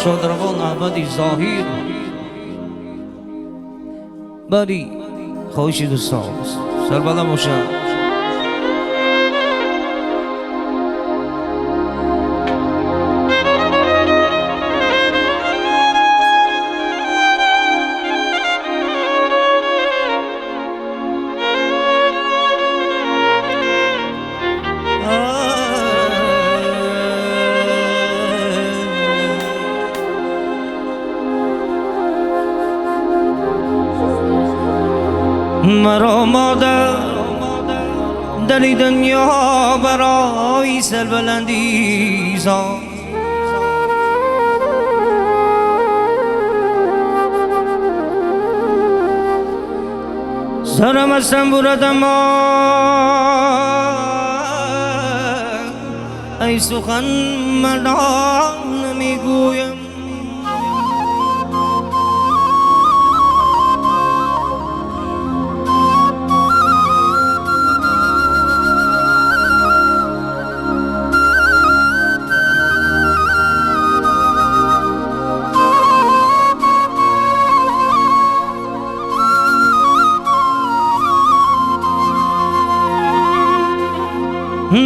شادروان احمدی ظاهر بری خواهشی دوستان سربلند باشن. مرا مادر در این دنیا برای سربلندی ساخت، سرم از تن برد اما ای سخن من نمیگویم.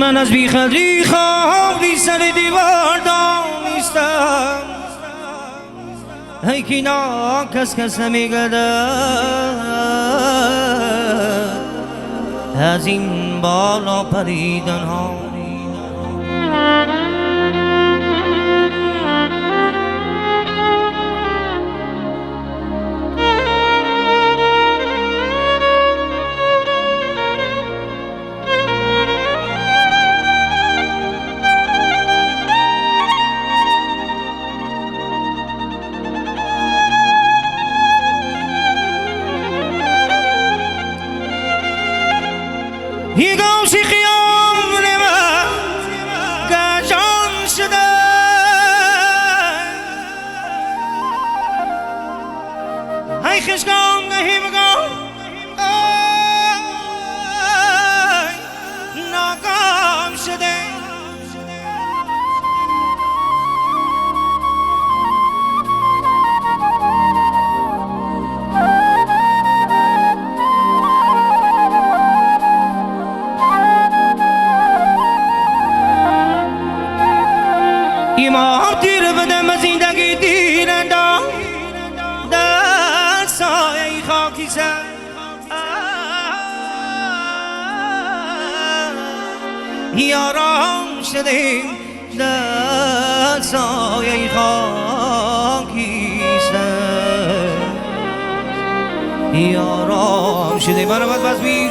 من از بیخبری خالی سر دیوار دانستم، ای کینا کس نمیگدد از این بالا پریدن ها. یه گوشی خیام نمه گجان شده، ای خشگان نهیمگان ناکام شده. ایمان تیر بدم از زندگی دیرندم در سایه خاکی سر، یارم شدیم در سایه خاکی سر، یارم شدیم برابر بزمیر.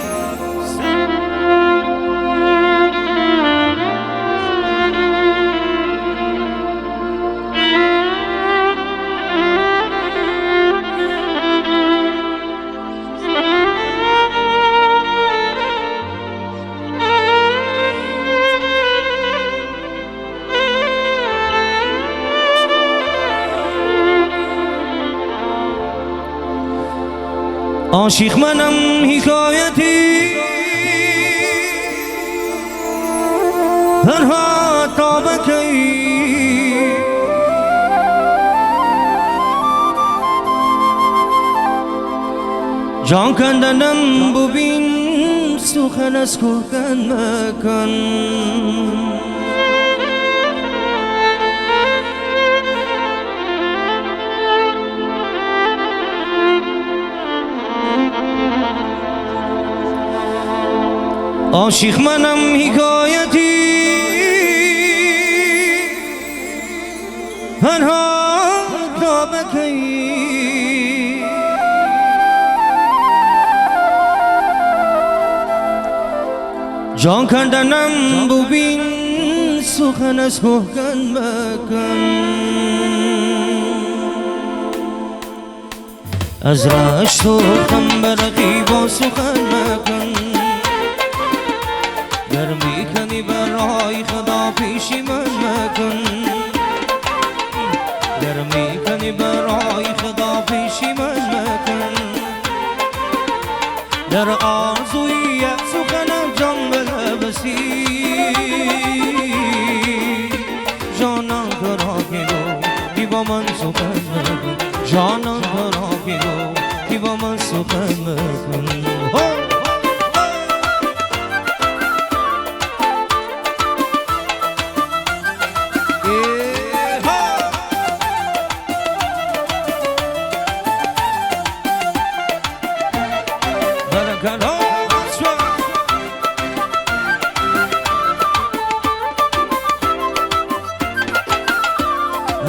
عاشق منم حکایتی تنها تا بکی، جان کندنم ببین سخن از کوکن مکن. عاشق منم حکایتی تنها تا بکی، جان کندنم ببین سخن از کوکن مکن. از رشت و خم برقیبا سخن مکن، گر میکنی برای خدا پیشی من مکن، گر میکنی برای خدا پیشی من مکن. در آرزوی سخنم جان بلبسی، جانم تو را که با من جانان تو را بگو که با من سخن مکن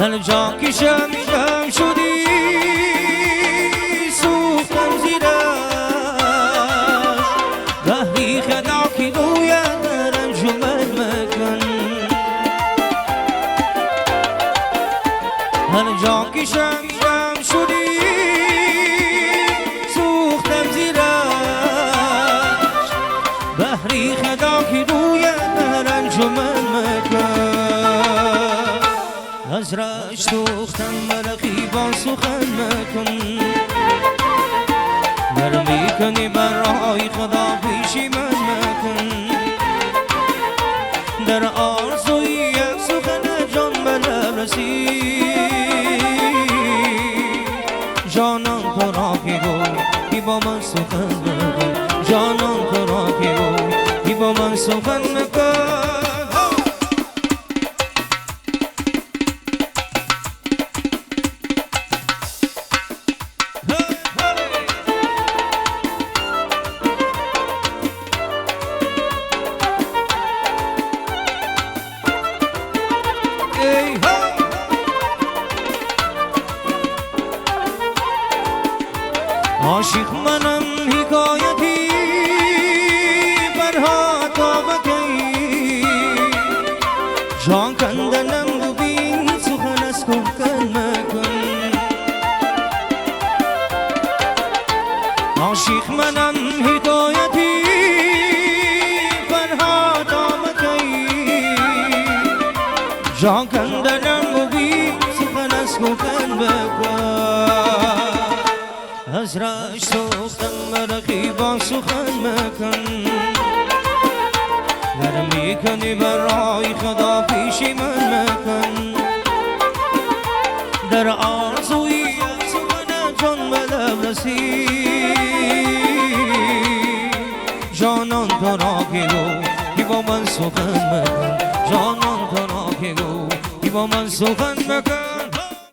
هر جا که شم شدی سوختم زیرش وحی خدا که رویت رنجمن مکن هر جا که شم شدی سوختم زیرش وحی خدا که رویت رنجمن مکن از رش سوختم رقیبان سخن مکن گر میکنی برای خدا پیشی من مکن در آرزوی یک سخن جان بلب رسی جانان تو را بگو که با من سخن مکن جانان تو را بگو که با من سخن مکن عاشق منم حکایتی برها تا بکی جان کندنم ببین سخن از گفتن مکن عاشق منم حکایتی برها تا بکی جان کندنم ببین سخن از گفتن مکن از رش سوختم رقیبان سخن مکن گر میکنی برای خدا پیشی من مکن در آرزوی سخن جان بلب رسی جانان تو را بگو که با من سخن مکن جانان تو را بگو که با من سخن مکن